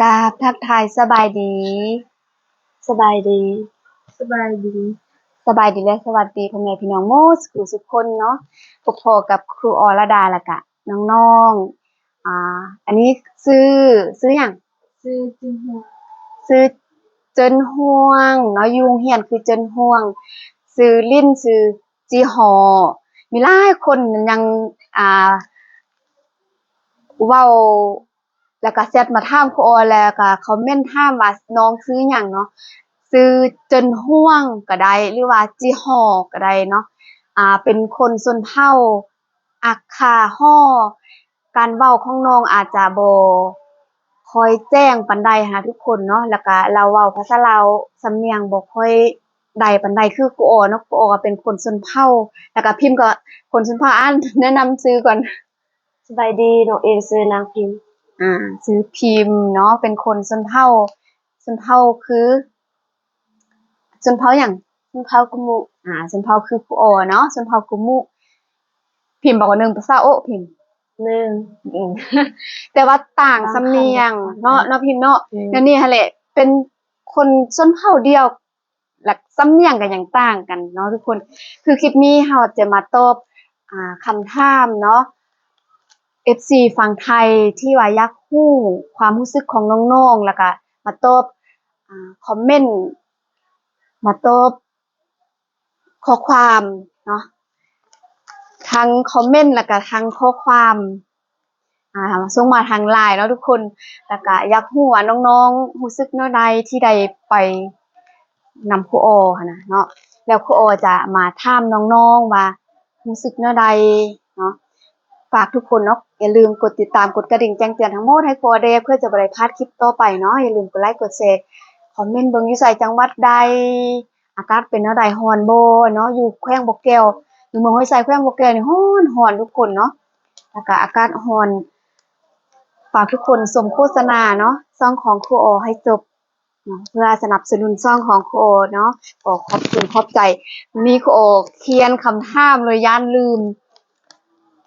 กราบทักทายสบายดีสบายดีสบายดีสบายดีและสวัสดีพ่อแม่พี่น้องโมสกูสุกคนเนาะพบพอกับครูอรดาและกะน้องๆอันนี้ซื้ออย่างซื้อจิงหัวซื้อเจินห่วงเนาะยุงเฮียนคือเจินห่วงซื้อลิ้นซื้อจีหอมีหลายคนยังอ่า เว้าแล้วก็แชทมาถามครูออแล้วก็คอมเมนต์ถามว่าน้องซื้อหยังเนาะซื้อเจินฮ้วงก็ได้หรือว่าจิฮ้อก็ได้เนาะเป็นคนชนเผ่าอักขะฮ้อการเว้าของน้องอาจจะบ่ค่อยแจ้งปานใดหั้นนะทุกคนเนาะแล้วก็เราเว้าภาษาลาวสำเนียงบ่ค่อยได้ปานใดคือครูออเนาะครูออก็เป็นคนชนเผ่าแล้วก็พิมพ์ก็คนชนเผ่าแนะนำชื่อก่อน สบายดีน้องเอซื้อนางพิมพ์ซื้อพิมพ์เนาะเป็นคนชนเผ่าคือชนเผ่าอย่างชนเผ่ากุมุชนเผ่าคือผู้ออเนาะชนเผ่ากุมุพิมพ์บอกว่าหนึ่งภาษาโอ้พิมพ์หนึ่งอืมแต่ว่าต่างสำเนียงเนาะพิมพ์เนาะนั่นนี่ฮะแหละเป็นคนชนเผ่าเดียวหลักสำเนียงกันอย่างต่างกันเนาะทุกคนคือคลิปนี้เราจะมาตอบคำถามเนาะ FC ฝั่งไทยที่ว่าอยากรู้ความรู้สึกของน้องๆแล้วก็มาตอบคอมเมนต์มาตอบข้อความเนาะทั้งคอมเมนต์แล้วก็ทั้งข้อความส่งมาทาง LINE เนาะทุกคนแล้วก็อยากรู้ว่าน้องๆรู้สึกแนวใดที่ได้ไปนำครูออหั้นน่ะเนาะแล้วครูออจะมาถามน้องๆว่ารู้สึกแนวใดเนาะ ฝากทุกคนเนาะอย่าลืมกดติดตามกดกระดิ่งแจ้งเตือนทั้งหมดให้ครัวเดเพื่อจะบ่ได้พลาดคลิปต่อไปเนาะอย่าลืมกดไลค์กดแชร์คอมเมนต์เบิ่งอยู่ไสจังหวัดใดอากาศเป็นแนวใดร้อนบ่เนาะอยู่แขวงบ่แก้วอยู่เมืองห้วยไซแขวงบ่แก้วนี่ร้อนทุกคนเนาะแล้วก็อากาศร้อนฝากทุกคนชมโฆษณาเนาะช่องของครูออให้จบเนาะเพื่อสนับสนุนช่องของครูออเนาะขอขอบคุณขอบใจวันนี้ครูออเขียนคำถามเลยย้านลืม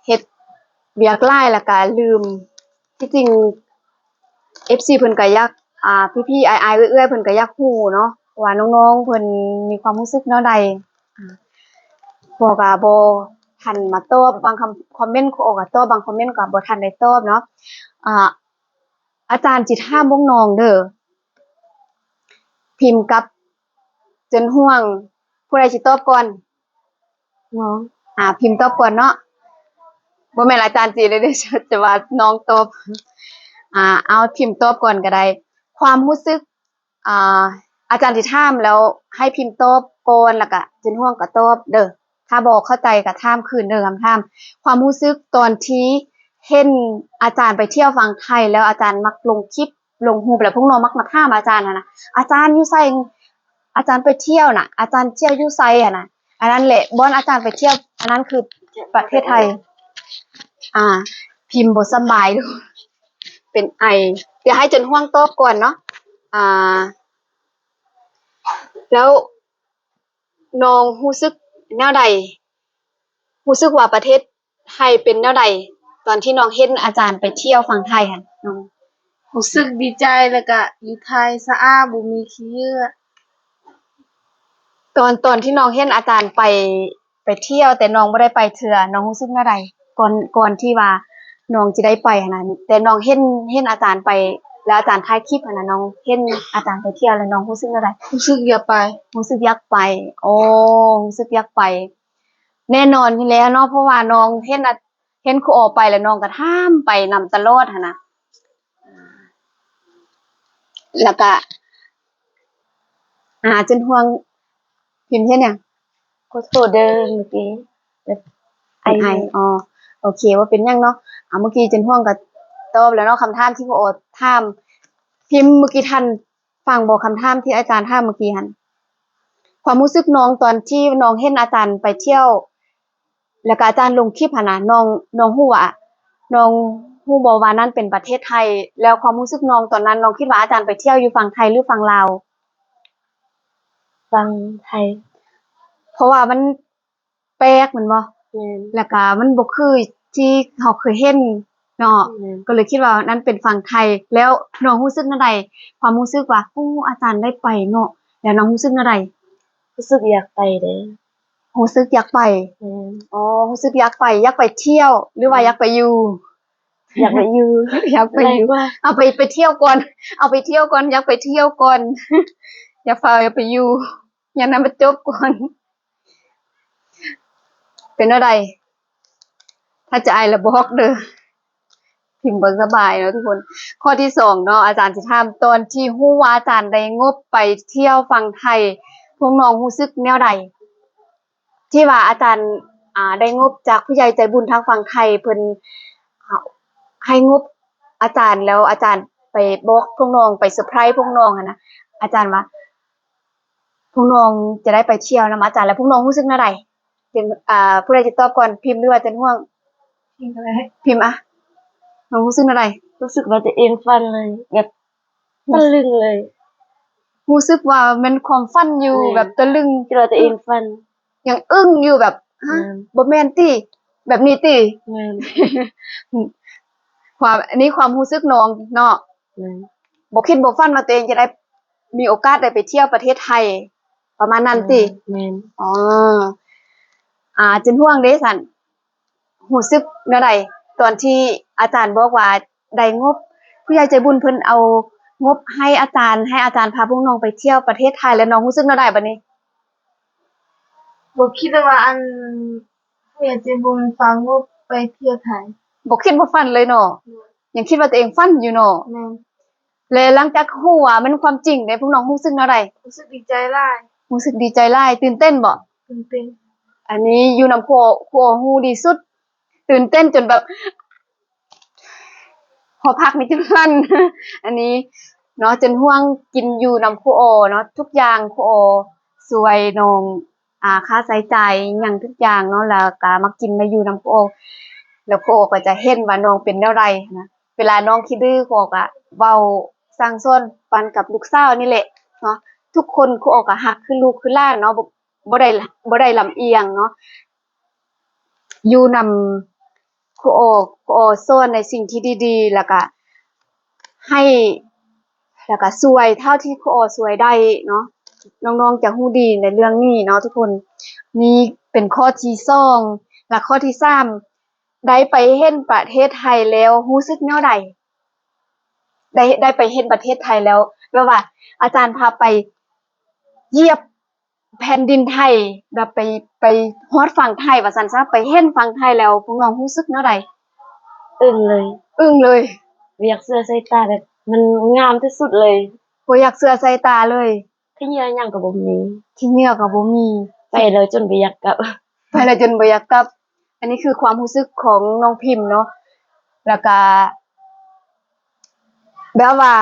เฮ็ด เวียกหลายแล้วก็ลืมที่จริง FC เพิ่นก็อยากพี่ๆอ้ายๆเอื้อยๆเพิ่นก็อยากฮู้เนาะว่าน้องๆเพิ่นมีความรู้สึกแนวใดอ่าพวกก็บ่ทันมาตอบบางคอมเมนต์ออกก็ตอบบางคอมเมนต์ก็บ่ทันได้ตอบเนาะอ่าอาจารย์สิถามพวกน้องเด้อพิมพ์กับเจินฮ้วงผู้ใดสิตอบก่อนน้องพิมพ์ตอบก่อนเนาะบ่แม่นอาจารย์สิเลยเด้อจะว่าน้องตอบ เอาพิมพ์ตอบก่อนก็ได้ความรู้สึกอ่าอาจารย์สิถามแล้วให้พิมพ์ตอบก่อนแล้วก็จินฮ้วงก็ตอบเด้อถ้าบ่เข้าใจก็ถามคืนเด้อคำถามความรู้สึกตอนที่เห็นอาจารย์ไปเที่ยวฝั่งไทยแล้วอาจารย์มักลงคลิปลงรูปแล้วพวกน้องมักมาถามอาจารย์นะอาจารย์อยู่ไสอาจารย์ไปเที่ยวน่ะอาจารย์เที่ยวอยู่ไสน่ะอันนั้นแหละบ่อนอาจารย์ไปเที่ยวอันนั้นคือประเทศไทยอ่าพิมพ์บ่สำบายเด้อ เป็นไอเดี๋ยวให้เจนห่วงตอบก่อนเนาะอ่าแล้วน้องรู้สึกแนวใดรู้สึกว่าประเทศไทยเป็นแนวใดตอนที่น้องเห็นอาจารย์ไปเที่ยวฝั่งไทยหั่นน้องรู้สึกดีใจแล้วก็อยู่ไทยสะอาดบ่มีขี้เหงื่อตอนที่น้องเห็นอาจารย์ไปเที่ยวแต่น้องบ่ได้ไปเทื่อน้องรู้สึกแนวใดก่อนที่ว่าน้องสิได้ไปหั่นน่ะแต่น้องเห็นอาจารย์ไปแล้วอาจารย์ถ่ายคลิปหั่นน่ะน้องเห็นอาจารย์ไปเที่ยวแล้วน้องรู้สึกแนวใด รู้สึกอยากไปรู้สึกอยากไปโอ้รู้สึกอยากไปแน่นอนอยู่แล้วเนาะเพราะว่าน้องเห็นครูออกไปแล้วน้องก็ถามไปนำตลอดหั้นน่ะแล้วก็จนห่วงพิมพ์เฮ็ดหยังขอโทษเด้อเมื่อกี้แบบเป็นไออ๋อโอเคว่าเป็นหยังเนาะเมื่อกี้จนห่วงก็ตอบแล้วเนาะคำถามที่ครูออถามพิมพ์เมื่อกี้ทันฟังบ่คำถามที่อาจารย์ถามเมื่อกี้หั่นความรู้สึกน้องตอนที่น้องเห็นอาจารย์ไปเที่ยว แล้วก็อาจารย์ลงคลิปหั่นน่ะน้องฮู้ว่าน้องฮู้บ่ว่านั่นเป็นประเทศไทยแล้วความรู้สึกน้องตอนนั้นน้องคิดว่าอาจารย์ไปเที่ยวอยู่ฝั่งไทยหรือฝั่งลาวฟังไทยเพราะว่ามันแปลกแม่นบ่แม่นแล้วก็มันบ่คือที่เราเคยเห็น เนาะ แม่น ก็เลยคิดว่านั่นเป็นฝั่งไทย แล้วน้องรู้สึกจั่งใดความรู้สึกว่าอาจารย์ได้ไปเนาะแล้วน้องรู้สึกจั่งใด รู้สึกอยากไปเด้ รู้สึกอยากไป แม่น อ๋อรู้สึกอยากไปเที่ยว หรือว่าอยากไปอยู่ อยากไปอยู่ อยากไปอยู่ ว่า เอาไปเที่ยวก่อน เอาไปเที่ยวก่อน อยากไปเที่ยวก่อน อย่าอย่าไปอยู่อย่านั้นมันจบก่อน เป็นอะไร ถ้าจะอายละบอกเด้อพิมพ์บ่สบายเนาะทุกคน ข้อที่สองเนาะอาจารย์สิถามตอนที่ฮู้ว่าอาจารย์ได้งบไปเที่ยวฝั่งไทย พวกน้องรู้สึกแนวใด ที่ว่าอาจารย์ได้งบจากผู้ใหญ่ใจบุญทางฝั่งไทยเพิ่นให้งบอาจารย์แล้วอาจารย์ไปบอกพวกน้องไปเซอร์ไพรส์พวกน้องนะอาจารย์ว่าพวกน้องจะได้ไปเที่ยวนำอาจารย์แล้วพวกน้องรู้สึกแนวใดเป็นผู้ใดจะตอบก่อนพิมพ์หรือว่าจะห่วง พิมพ์อะไร พิมพ์น้องรู้สึกแนวใด รู้สึกว่าตัวเองฝันเลยแบบตะลึงเลย รู้สึกว่ามันความฝันอยู่แบบตะลึง คิดว่าตัวเองฝัน ยังอึ้งอยู่แบบฮะบ่แม่นติแบบนี้ติ แม่น อันนี้ความรู้สึกน้องเนาะ แม่น บ่คิดบ่ฝันว่าตัวเองจะได้มีโอกาสได้ไปเที่ยวประเทศไทย ประมาณนั้นติ แม่น อ๋อจินห่วงเด้ซั่นรู้สึกแนวใดตอนที่อาจารย์บอกว่าได้งบผู้ใหญ่ใจบุญเพิ่นเอางบให้อาจารย์พาพวกน้องไปเที่ยวประเทศไทยแล้วน้องรู้สึกแนวใดบัดนี้ บ่คิดว่าอันผู้ใหญ่ใจบุญฝากงบไปเที่ยวไทย บ่คิดบ่ฝันเลยเนาะยังคิดว่าตัวเองฝันอยู่เนาะ แม่น แล้วหลังจากฮู้ว่ามันความจริงเด้พวกน้องรู้สึกแนวใด รู้สึกดีใจหลาย รู้สึกดีใจหลายตื่นเต้นบ่ ตื่นเต้น อันนี้อยู่นำครัวฮู้ดีสุด ตื่นเต้นจนแบบพอพักนี่จนสั่น อันนี้เนาะจนห่วงกินอยู่นำครูโอเนาะทุกอย่างครูโอสวยน้องค่าใช้จ่ายหยังทุกอย่างเนาะแล้วก็มากินมาอยู่นำครูโอแล้วครูโอก็จะเห็นว่าน้องเป็นแนวใดนะเวลาน้องคิดดื้อครูโอก็เว้าสร้างซ่อนปันกับลูกสาวนี่แหละเนาะทุกคนครูโอก็ฮักคือลูกคือหลานเนาะบ่ได้ลำเอียงเนาะอยู่นำครูโอสอนในสิ่งที่ดีๆแล้วก็ให้แล้วก็ช่วยเท่าที่ครูโอช่วยได้เนาะน้องๆจะฮู้ดีในเรื่องนี้เนาะทุกคนนี่เป็นข้อที่2และข้อที่3ได้ไปเห็นประเทศไทยแล้วรู้สึกแนวใดได้ไปเห็นประเทศไทยแล้วแปลว่าอาจารย์พาไปเหยียบแผ่นดินไทยแบบไปฮอดฝั่งไทยว่าซั่นซะไปเห็นฝั่งไทยแล้วพวกน้องรู้สึกแนวใด อึ้งเลย อึ้งเลย บ่อยากเชื่อสายตาแบบมันงามที่สุดเลย บ่อยากเชื่อสายตาเลย ที่เหยื่อหยังก็บ่มี ที่เหงื่อก็บ่มี ไปแล้วจนบ่อยากกลับ ไปแล้วจนบ่อยากกลับ อันนี้คือความรู้สึกของน้องพิมพ์เนาะแล้วก็แบบว่า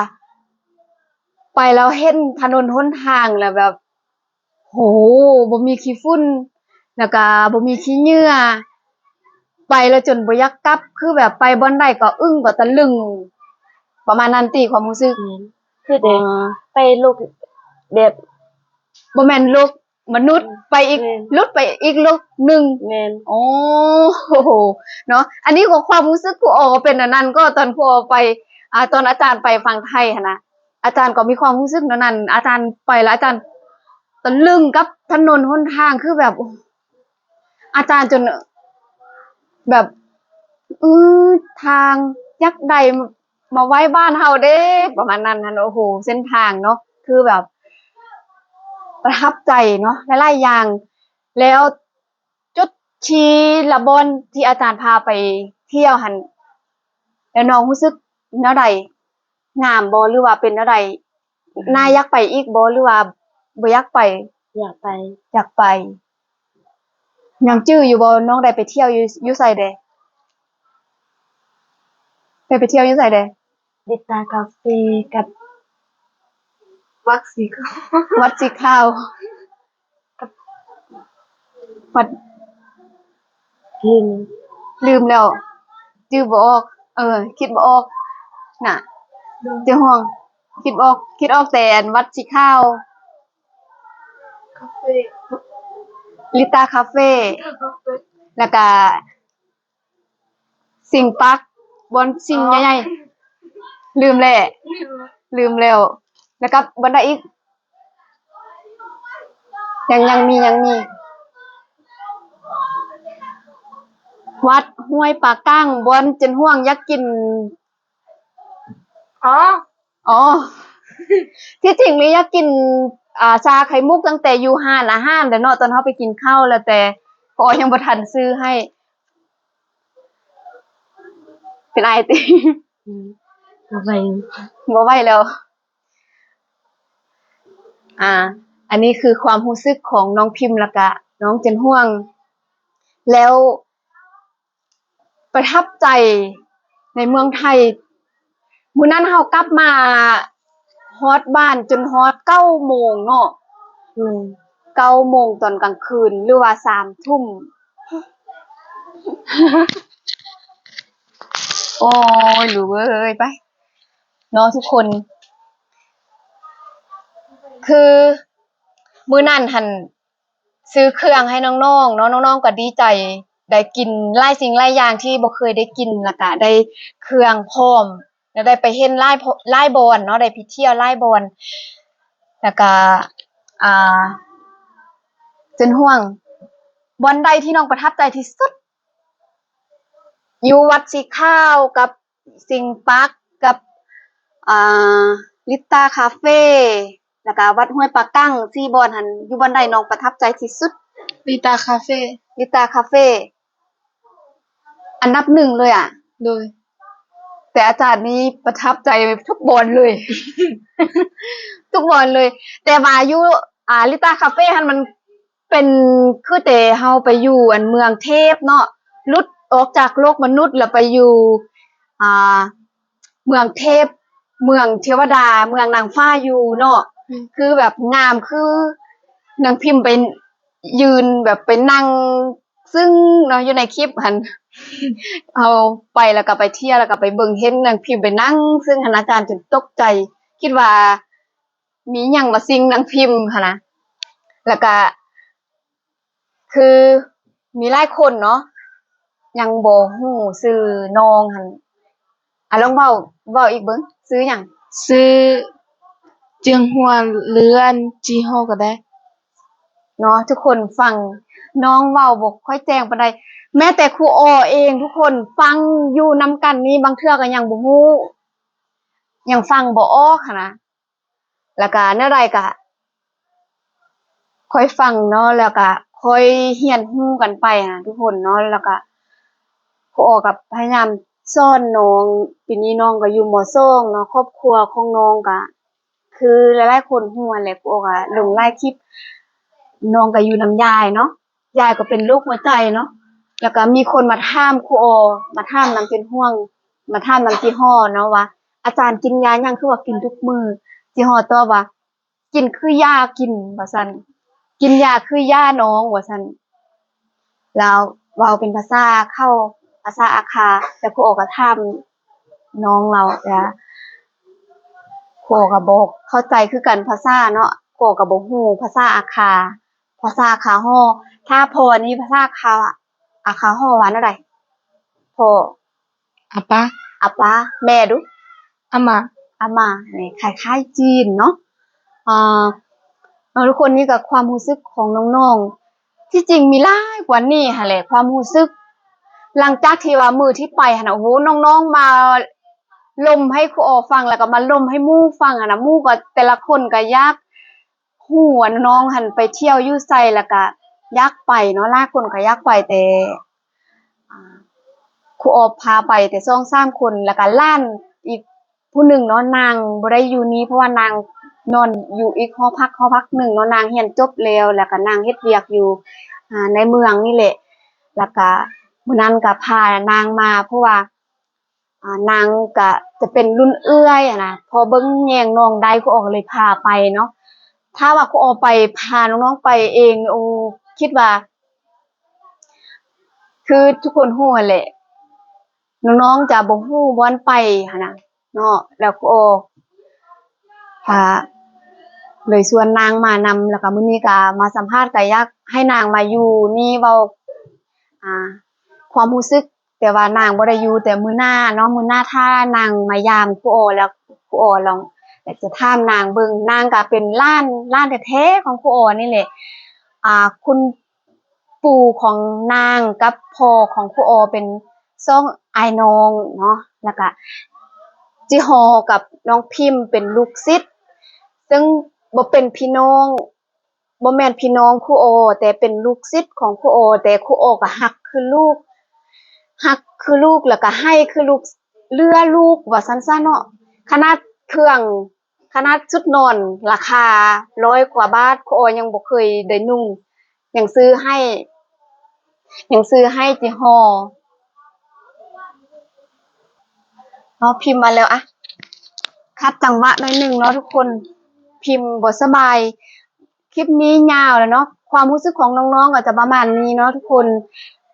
ไปแล้วเห็นถนนหนทางแล้วแบบโหบ่มีขี้ฝุ่นแล้วก็บ่มีขี้เหงื่อไปแล้วจนบ่อยากกลับ คือแบบไปบ่อนใดก็อึ้งก็ตะลึง ประมาณนั้นติความรู้สึก แม่นคือเด็กไปโลกแบบ บ่แม่นโลกมนุษย์ไปอีก แม่น หลุดไปอีกโลกหนึง แม่น โอ้โหเนาะอันนี้ก็ความรู้สึกครูโอก็เป็นอันนั้นก็ตอนครูโอไปตอนอาจารย์ไปฟังไทยหั้นนะอาจารย์ก็มีความรู้สึกนั้น อาจารย์ไปแล้วอาจารย์ตะลึงกับถนนหนทางคือแบบอาจารย์จนแบบทางยักษ์ใดมาไว้บ้านเฮาเด้ประมาณนั้นนะโอ้โหเส้นทางเนาะคือแบบ ประทับใจเนาะหลายๆอย่าง แล้วจุดชี้ละบอนที่อาจารย์พาไปเที่ยวหันแล้วน้องรู้สึกแนวใดงามบ่หรือว่าเป็นแนวใดน่าอยากไปอีกบ่หรือว่าบ่อยากไป อยากไป อยากไปยังจื้ออยู่บ่น้องได้ไปเที่ยวอยู่ไสเด้ได้ไปเที่ยวอยู่ไสเด้ ดิตาคาเฟ่กับ วักสีขาว วัดสิข้าวกับวัด ลืม ลืมแล้วจื้อบ่ออกคิดบ่ออกน่ะ เจ้าห่วงคิดออกแต่อันวัดสิข้าว คาเฟ่ ลิตาคาเฟ่ คาเฟ่ แล้วก็สิงปัก บอนสิ่งใหญ่ๆลืมแหละลืมแล้ว แล้วก็บอนใดอีกยังมี วัดห้วยปลาก้างบอนเจนห่วงอยากกิน อ๋อ อ๋อ ที่จริงเลยอยากกินชาไข่มุกตั้งแต่อยู่ห้านอาหารแต่เนาะตอนเฮาไปกินข้าวแล้วแต่พอยังบ่ทันซื้อให้ เป็นไอติ เอาไป บ่ไหวแล้ว อันนี้คือความรู้สึกของน้องพิมพ์และกะน้องเจนห่วง แล้วประทับใจในเมืองไทย มื้อนั้นเฮากลับมาฮอดบ้านจนฮอด9 โมงเนาะ 9 โมงตอนกลางคืนหรือว่า3 ทุ่ม โอ้ยลูกเอ้ยไปเนาะทุกคน คือมื้อนั้นหันซื้อเครื่องให้น้องๆเนาะน้องๆก็ดีใจได้กินหลายสิ่งหลายอย่างที่บ่เคยได้กินแล้วก็ได้เครื่องพร้อมแล้วได้ไปเห็นหลายบอนเนาะได้ไปเที่ยวหลายบอนแล้วก็อ่าจนห่วงบอนใดที่น้องประทับใจที่สุด อยู่วัดสีข้าวกับสิงปักกับอ่าลิต้าคาเฟ่แล้วก็วัดห้วยปลากั้งที่บอนหันอยู่บอนใดน้องประทับใจที่สุด ลิตาคาเฟ่ ลิต้าคาเฟ่อันดับ 1เลยอ่ะ โดย แต่อาจารย์นี้ประทับใจทุกบอนเลย ทุกบอนเลย แต่ว่าอยู่ลิต้าคาเฟ่หันมันเป็นคือแต่เฮาไปอยู่อันเมืองเทพเนาะหลุดออกจากโลกมนุษย์แล้วไปอยู่อ่าเมืองเทพ เมืองเทวดา เมืองนางฟ้าอยู่เนาะคือแบบงามคือนางพิมพ์ไปยืนแบบไปนั่งซึ่งเนาะอยู่ในคลิปหัน เอาไปแล้วก็ไปเที่ยวแล้วก็ไปเบิ่งเห็นนางพิมพ์ไปนั่ง ซึ่งหันอาจารย์จนตกใจ คิดว่ามีหยังมาซิงนางพิมพ์หันนะแล้วก็คือมีหลายคนเนาะยังบ่ฮู้ชื่อน้องหันลองเว้าอีกเบิ่งชื่อหยัง ซื้อเจียงฮัวเรือนจีฮอก็ได้ เนาะทุกคนฟังน้องเว้าบ่ค่อยแจ้งปานใดแม้แต่ครูออเองทุกคนฟังอยู่นำกันนี่บางเทื่อก็ยังบ่ฮู้ยังฟังบ่ออกหันนะแล้วก็แนวใดก็ค่อยฟังเนาะแล้วก็ค่อยเรียนรู้กันไปนะทุกคนเนาะแล้วก็ครูออก็พยายามสอนน้องปีนี้น้องก็อยู่ม.2 เนาะครอบครัวของน้องก็คือหลายๆคนฮู้นั่นแหละครูออก็ลงหลายคลิป น้องก็อยู่นำยายเนาะยายก็เป็นโรคหัวใจเนาะแล้วก็มีคนมาถามครูออมาถามนำเป็นห่วงมาถามนำจิฮ้อเนาะว่าอาจารย์กินยาหยังคือว่ากินทุกมื้อจิฮ้อตอบว่ากินคือยากินว่าซั่นกินยาคือยาน้องว่าซั่นแล้วเว้าเป็นภาษาเข้าภาษาอาคาแต่ครูออก็ถามน้องเราครูออก็บ่เข้าใจคือกันภาษาเนาะครูออก็บ่ฮู้ภาษาอาคา ภาษาคาฮ้อถ้าพอนี่ภาษาคาอาคาฮ้อว่าแนวใดพอ อาปา อาปาแม่ดู อามา อาม่านี่คล้ายๆจีนเนาะอ่าทุกคนนี่ก็ความรู้สึกของน้องๆที่จริงมีหลายกว่านี้หั่นแหละความรู้สึก หลังจากที่ว่ามื้อที่ไปหั่นน่ะโอ้โหน้องๆมาล่มให้ครูออฟังแล้วก็มาล่มให้หมู่ฟังอะนะหมู่ก็แต่ละคนก็อยากฮู้ว่าน้องหันไปเที่ยวอยู่ไสแล้วก็อยากไปเนาะหลายคนก็อยากไปแต่อ่าครูออพาไปแต่2-3คนแล้วก็หลานอีกผู้หนึ่งเนาะนางบ่ได้อยู่นี้เพราะว่านางนอนอยู่อีกหอพักหนึ่งเนาะนางเรียนจบแล้วก็นางเฮ็ดเวียกอยู่ในเมืองนี่แหละแล้วก็มื้อนั้นก็พานางมาเพราะว่านางก็จะเป็นรุ่นเอื้อยอะนะพอเบิ่งแยงน้องได้ครูออก็เลยพาไปเนาะถ้าว่าครูออไปพาน้องๆไปเองโอ้คิดว่าคือทุกคนฮู้นั่นแหละน้องๆจะบ่ฮู้บ่อนไปหันน่ะเนาะแล้วครูออก็เลยชวนนางมานำแล้วก็มื้อนี้ก็มาสัมภาษณ์ก็อยากให้นางมาอยู่นี่เว้าความรู้สึกแ แต่ว่านางบ่ได้อยู่แต่มื้อหน้าเนาะมื้อหน้าถ้านางมายามครูโอแล้วครูโอลองอยากจะถามนางเบิ่งนางก็เป็นล้านแท้ๆของครูโอนี่แหละคุณปู่ของนางกับพ่อของครูโอเป็นซ่องอายน้องเนาะแล้วก็จิฮอกับน้องพิมพ์เป็นลูกศิษย์ซึ่งบ่เป็นพี่น้องบ่แม่นพี่น้องครูโอแต่เป็นลูกศิษย์ของครูโอแต่ครูโอก็ฮักคือลูกแล้วก็ให้คือลูกเลือลูกว่าซั่นซะเนาะขนาดเครื่องขนาดชุดนอนราคา100 กว่าบาทครูโอยังบ่เคยได้นุ่งยังซื้อให้จิฮอเนาะพิมพ์มาแล้วอะคัดจังหวะหน่อยหนึงเนาะทุกคนพิมพ์บ่สบายคลิปนี้ยาวแล้วเนาะความรู้สึกของน้องๆก็จะประมาณนี้เนาะทุกคน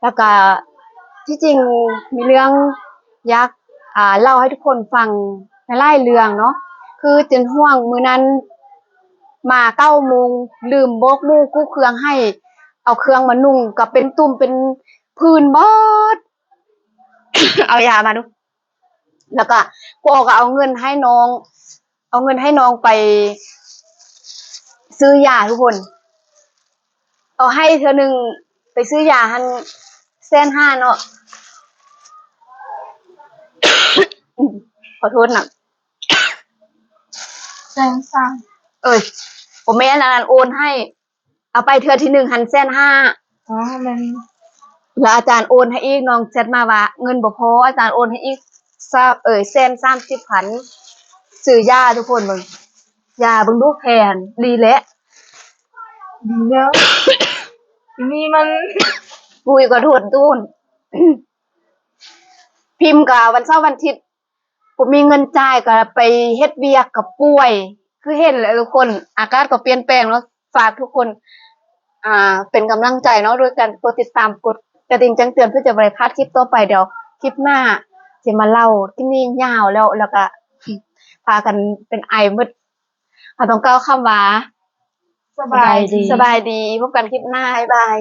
แล้วก็ที่จริงมีเรื่องอยากเล่าให้ทุกคนฟังในหลายเรื่องเนาะคือจนห่วงมื้อนั้นมา9 โมงลืมโบกหมู่กู้เครื่องให้เอาเครื่องมานุ่งก็เป็นตุ่มเป็นผื่นเบิด เอายามาดู แล้วก็ก็เอาเงินให้น้องไปซื้อยาทุกคน เอาให้เธอหนึ่งไปซื้อยาหัน150,000เนาะ ขอโทษนะ แจ้งสั่ง ผมแม่นานโอนให้ เอาไปเธอที่1หัน150,000 อ๋อมัน แล้วอาจารย์โอนให้อีกน้องแชทมาว่าเงินบ่พออาจารย์โอนให้อีก130,000ซื้อยาทุกคนเบิ่งยาเบิ่งดูแพงดีแหละ ดีแล้ว ทีนี้มัน ปุยก็โทษตูน พิมพ์กับวันเสาร์วันอาทิตย์ผมมีเงินจ่ายก็ไปเฮ็ดเวียกกับป่วย คือเห็นแหละทุกคนอากาศก็เปลี่ยนแปลงแล้วฝากทุกคน เป็นกำลังใจเนาะด้วยกันกดติดตามกดกระดิ่งแจ้งเตือนเพื่อจะบ่ได้พลาดคลิปต่อไปเดี๋ยวคลิปหน้าจะมาเล่าที่นี่ยาวแล้วก็ พากันเป็นไอมืดต้องก้าวคำว่า สบายดี สบายดีพบกันคลิปหน้าบ๊ายบาย